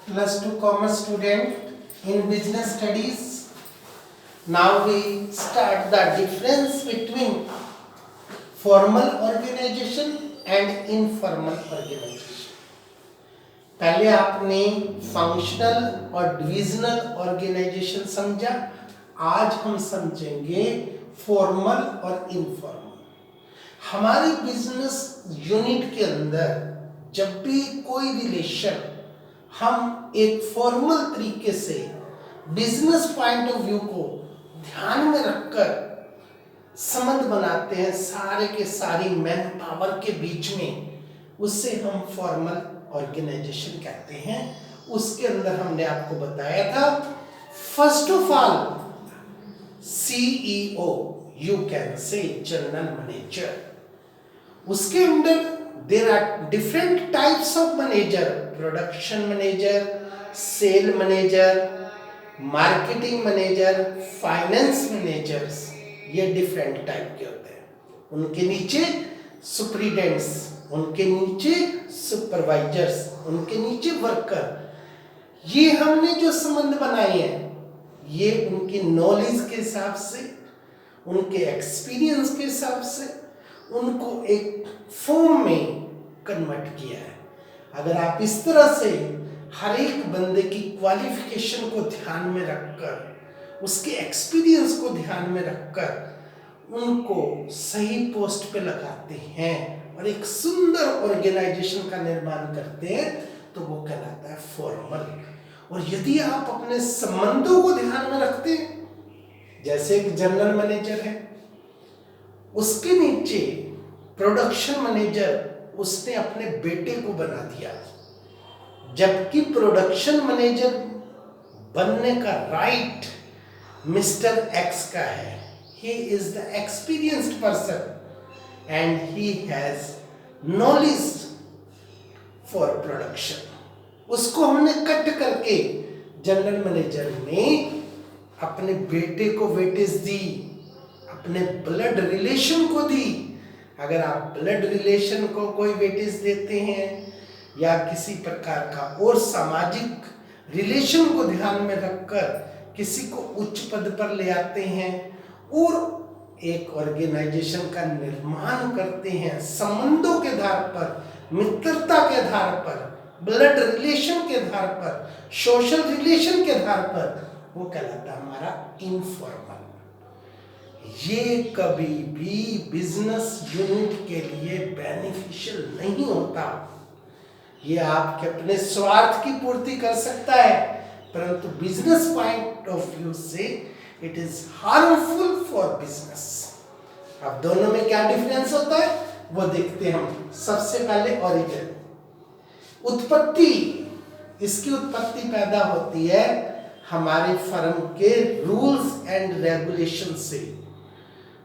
+2 commerce student in business studies. Now we start the difference between formal organization and informal organization. पहले आपने functional और divisional organisation समझा, आज हम समझेंगे फॉर्मल और इनफॉर्मल। हमारे बिजनेस यूनिट के अंदर जब भी कोई रिलेशन हम एक फॉर्मल तरीके से बिजनेस पॉइंट ऑफ व्यू को ध्यान में रखकर संबंध बनाते हैं सारे के सारी मैन पावर के बीच में, उससे हम फॉर्मल ऑर्गेनाइजेशन कहते हैं। उसके अंदर हमने आपको बताया था, first of all CEO, you can say general manager. उसके अंदर there are different types of manager, production manager, sale manager, marketing manager, finance managers, ये डिफरेंट टाइप के होते हैं। उनके नीचे सुपरिटेंडेंट्स, उनके नीचे सुपरवाइजर्स, उनके नीचे वर्कर। ये हमने जो संबंध बनाए हैं ये उनकी नॉलेज के हिसाब से, उनके एक्सपीरियंस के हिसाब से उनको एक फॉर्म में कन्वर्ट किया है। अगर आप इस तरह से हर एक बंदे की क्वालिफिकेशन को ध्यान में रखकर, उसके एक्सपीरियंस को ध्यान में रखकर उनको सही पोस्ट पे लगाते हैं और एक सुंदर ऑर्गेनाइजेशन का निर्माण करते हैं तो वो कहलाता है फॉर्मल। और यदि आप अपने संबंधों को ध्यान में रखते हैं, जैसे एक जनरल मैनेजर है, उसके नीचे प्रोडक्शन मैनेजर, उसने अपने बेटे को बना दिया, जबकि प्रोडक्शन मैनेजर बनने का राइट मिस्टर एक्स का है। He is the experienced person and he has knowledge for production। उसको हमने कट करके जनरल मैनेजर ने अपने बेटे को वेटेज दी, अपने ब्लड रिलेशन को दी। अगर आप ब्लड रिलेशन को कोई वेटेज देते हैं या किसी प्रकार का और सामाजिक रिलेशन को ध्यान में रखकर किसी को उच्च पद पर ले आते हैं और एक ऑर्गेनाइजेशन का निर्माण करते हैं संबंधों के आधार पर, मित्रता के आधार पर, ब्लड रिलेशन के आधार पर, सोशल रिलेशन के आधार पर, वो कहलाता है हमारा इनफॉर्मल। ये कभी भी बिजनेस यूनिट के लिए बेनिफिशियल नहीं होता। ये आपके अपने स्वार्थ की पूर्ति कर सकता है, परंतु बिजनेस पॉइंट ऑफ व्यू से it is harmful for business. अब दोनों में क्या डिफरेंस होता है वो देखते हैं हम। सबसे पहले ओरिजिन, उत्पत्ति। इसकी उत्पत्ति पैदा होती है हमारे फर्म के रूल्स एंड रेगुलेशन से।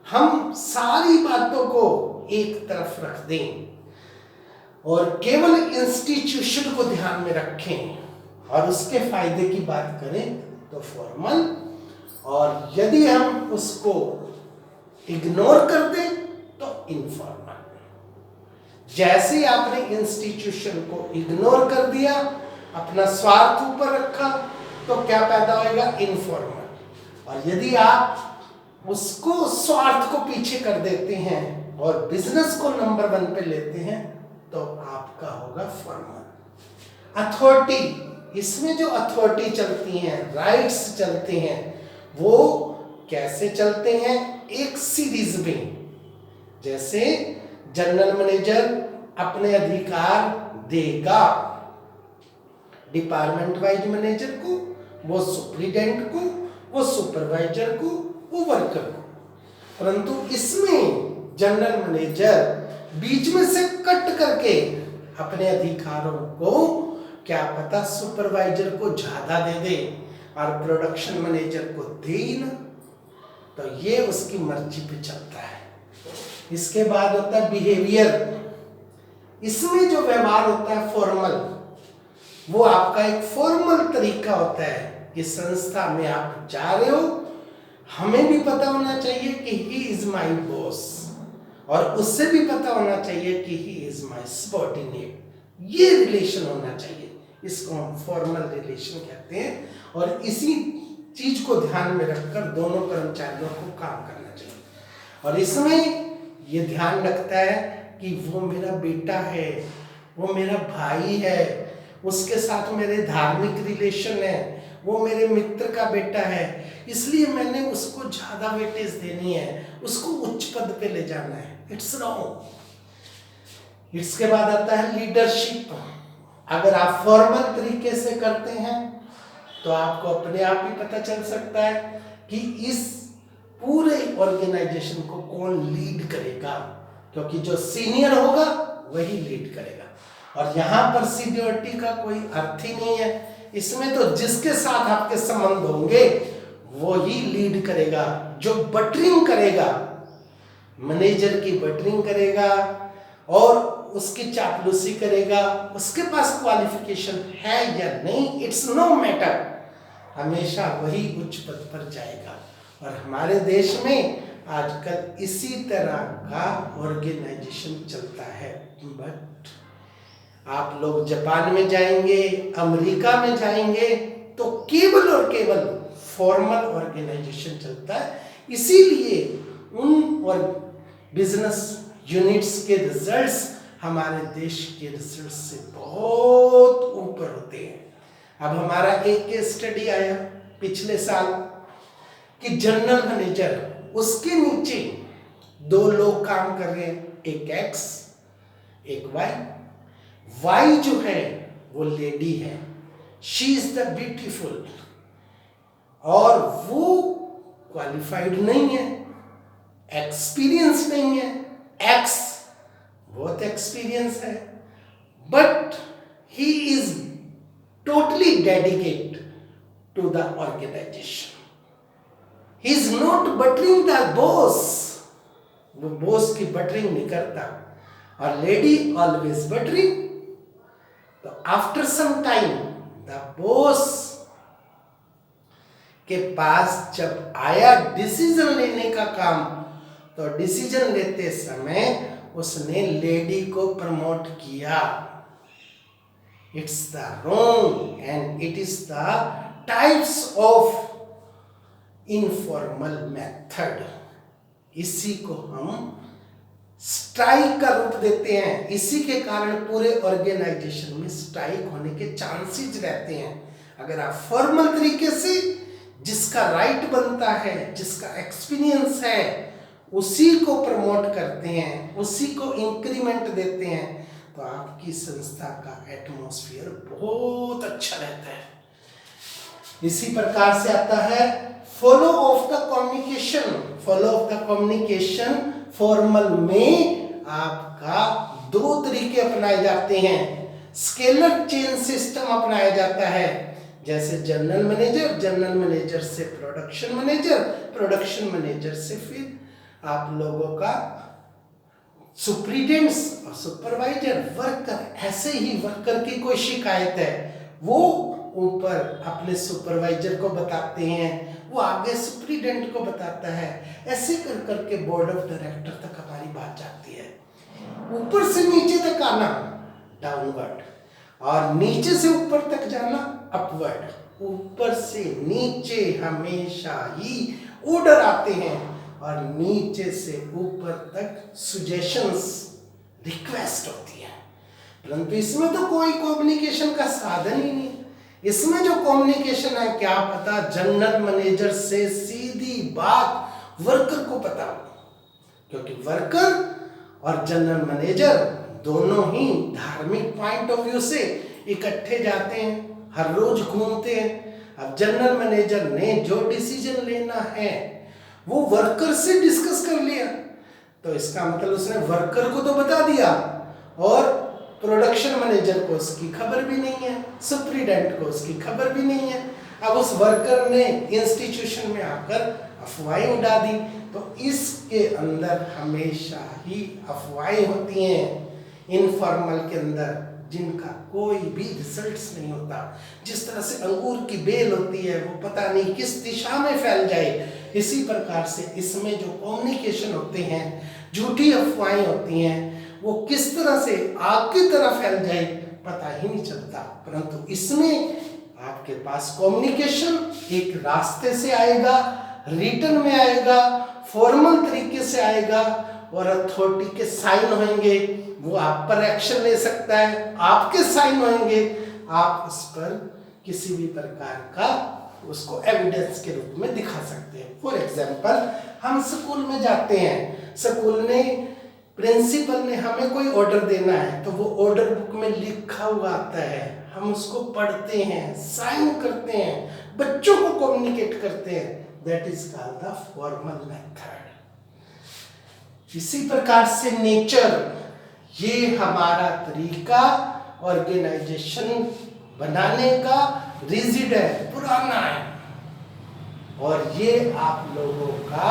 हम सारी बातों को एक तरफ रख दें और केवल इंस्टीट्यूशन को ध्यान में रखें और उसके फायदे की बात करें तो फॉर्मल, और यदि हम उसको इग्नोर कर दें तो इनफॉर्मल। जैसे आपने इंस्टीट्यूशन को इग्नोर कर दिया, अपना स्वार्थ ऊपर रखा, तो क्या पैदा होगा? इनफॉर्मल। और यदि आप उसको स्वार्थ को पीछे कर देते हैं और बिजनेस को नंबर 1 पे लेते हैं तो आपका होगा फॉर्मल। अथॉरिटी, इसमें जो अथॉरिटी चलती हैं, राइट्स चलते हैं, वो कैसे चलते हैं? एक सीरीज में। जैसे जनरल मैनेजर अपने अधिकार देगा डिपार्टमेंट वाइज मैनेजर को, वो सुपरिटेंडेंट को, वो सुपरवाइजर को, वो वर्कर को। परंतु इसमें जनरल मैनेजर बीच में से कट करके अपने अधिकारों को क्या पता सुपरवाइजर को ज्यादा दे दे और प्रोडक्शन मैनेजर को दे ही ना, तो ये उसकी मर्जी पे चलता है। इसके बाद होता है बिहेवियर। इसमें जो व्यवहार होता है फॉर्मल, वो आपका एक फॉर्मल तरीका होता है कि संस्था में आप जा रहे हो, हमें भी पता होना चाहिए कि ही इज माय बॉस और उससे भी पता होना चाहिए कि ही इज माय सबऑर्डिनेट। ये रिलेशन होना चाहिए। इसको हम फॉर्मल रिलेशन कहते हैं। और इसी चीज को ध्यान में रखकर दोनों कर्मचारियों को काम करना चाहिए। और इसमें ये ध्यान रखता है कि वो मेरा बेटा है, वो मेरा भाई है, उसके साथ मेरे धार्मिक रिलेशन है, वो मेरे मित्र का बेटा है, इसलिए मैंने उसको ज्यादा वेटेज देनी है, उसको उच्च पद पे ले जाना है। It's wrong. इसके बाद आता है लीडरशिप। अगर आप फॉर्मल तरीके से करते हैं तो आपको अपने आप ही पता चल सकता है कि इस पूरे ऑर्गेनाइजेशन को कौन लीड करेगा, क्योंकि जो सीनियर होगा वही लीड करेगा। और यहाँ पर सीनियरिटी का कोई अर्थ ही नहीं है, इसमें तो जिसके साथ आपके संबंध होंगे वो ही लीड करेगा। जो बटरिंग करेगा, मैनेजर की बटरिंग करेगा और उसकी चापलूसी करेगा, उसके पास क्वालिफिकेशन है या नहीं, इट्स नो मैटर, हमेशा वही उच्च पद पर जाएगा। और हमारे देश में आजकल इसी तरह का ऑर्गेनाइजेशन चलता है। बट आप लोग जापान में जाएंगे, अमेरिका में जाएंगे तो केवल और केवल फॉर्मल ऑर्गेनाइजेशन चलता है। इसीलिए उन और बिजनेस यूनिट्स के रिजल्ट्स हमारे देश के रिजल्ट से बहुत ऊपर होते हैं। अब हमारा एक केस स्टडी आया पिछले साल कि जनरल मैनेजर, उसके नीचे 2 लोग काम कर रहे हैं, एक एक्स एक वाई। वाई जो है वो लेडी है, शी इज द ब्यूटीफुल, और वो क्वालिफाइड नहीं है, एक्सपीरियंस नहीं है। एक्स बहुत एक्सपीरियंस है, but he is totally dedicate to the organisation. He is not buttering the boss, वो बॉस की बटरिंग नहीं करता, और लेडी ऑलवेज बटरिंग। तो after some time the boss के पास जब आया डिसीजन लेने का काम, तो डिसीजन लेते समय उसने लेडी को प्रमोट किया। It's the wrong and it is the types of informal method. इसी को हम स्ट्राइक का रूप देते हैं। इसी के कारण पूरे ऑर्गेनाइजेशन में स्ट्राइक होने के चांसेस रहते हैं। अगर आप फॉर्मल तरीके से जिसका राइट बनता है, जिसका एक्सपीरियंस है, उसी को प्रमोट करते हैं, उसी को इंक्रीमेंट देते हैं, तो आपकी संस्था का एटमॉस्फेयर बहुत अच्छा रहता है। इसी प्रकार से आता है follow of the communication. Follow of the communication formal में आपका 2 तरीके अपनाए जाते हैं। स्केलर चेन सिस्टम अपनाया जाता है, जैसे जनरल मैनेजर, जनरल मैनेजर से प्रोडक्शन मैनेजर, प्रोडक्शन मैनेजर से फिर आप लोगों का सुपरिटेंडेंट्स और सुपरवाइजर, वर्कर। ऐसे ही वर्कर की कोई शिकायत है, वो ऊपर अपने सुपरवाइजर को बताते हैं, वो आगे सुपरिटेंडेंट को बताता है। ऐसे कर करके बोर्ड ऑफ डायरेक्टर तक हमारी बात जाती है। ऊपर से नीचे तक आना डाउनवर्ड, और नीचे से ऊपर तक जाना अपवर्ड। ऊपर से नीचे हमेशा ही ऑर्डर आते हैं, और नीचे से ऊपर तक सजेशंस, रिक्वेस्ट होती है। परंतु इसमें तो कोई कम्युनिकेशन का साधन ही नहीं। इसमें जो कम्युनिकेशन है, क्या पता जनरल मैनेजर से सीधी बात वर्कर को पता हो, क्योंकि वर्कर और जनरल मैनेजर दोनों ही धार्मिक पॉइंट ऑफ व्यू से इकट्ठे जाते हैं, हर रोज घूमते हैं। अब जनरल मैनेजर ने जो डिसीजन लेना है वो वर्कर से डिस्कस कर लिया, तो इसका मतलब उसने वर्कर को तो बता दिया, और प्रोडक्शन मैनेजर को उसकी खबर भी नहीं है, सुपरिटेंडेंट को उसकी खबर भी नहीं है। अब उस वर्कर ने इंस्टीट्यूशन में आकर अफवाहें उड़ा दी, तो इसके अंदर हमेशा ही अफवाहें होती हैं इनफॉर्मल के अंदर, जिनका कोई भी रिजल्ट्स नहीं होता। जिस तरह से अंगूर की बेल होती है, वो पता नहीं किस दिशा में फैल जाए, इसी प्रकार से इसमें जो कम्युनिकेशन होते हैं, झूठी अफवाहें होती हैं, वो किस तरह से आग की तरह फैल जाए, पता ही नहीं चलता। परंतु इसमें आपके पास कम्युनिकेशन एक रास्ते से आएगा, रिटन में आएगा, फॉर्मल तरीके से आएगा और अथॉरिटी के साइन होंगे, वो आप पर एक्शन ले सकता है, आपके साइन होंगे, आप उस पर किसी भी प्रकार का उसको एविडेंस के रूप में दिखा सकते हैं। फॉर एग्जाम्पल, हम स्कूल में जाते हैं, स्कूल ने प्रिंसिपल ने हमें कोई ऑर्डर देना है तो वो ऑर्डर बुक में लिखा हुआ आता है, हम उसको पढ़ते हैं, साइन करते हैं, बच्चों को कम्युनिकेट करते हैं, that is called the formal method. इसी प्रकार से नेचर, ये हमारा तरीका ऑर्गेनाइजेशन बनाने का रिजिड है, पुराना है, और ये आप लोगों का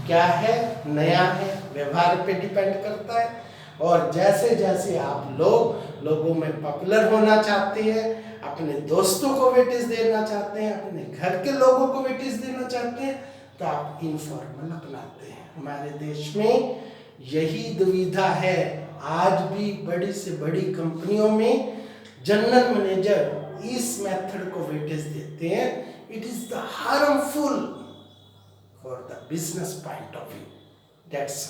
क्या है, नया है, व्यवहार पे डिपेंड करता है। और जैसे जैसे आप लोगों में पॉपुलर होना चाहते हैं, अपने दोस्तों को वेटेज देना चाहते हैं, अपने घर के लोगों को वेटेज देना चाहते हैं, तो आप इनफॉर्मल अपनाते हैं। हमारे देश में यही दुविधा है, आज भी बड़ी से बड़ी कंपनियों में जनरल मैनेजर इस मेथड को वेटेज देते हैं। It is the harmful for the business point of view, that's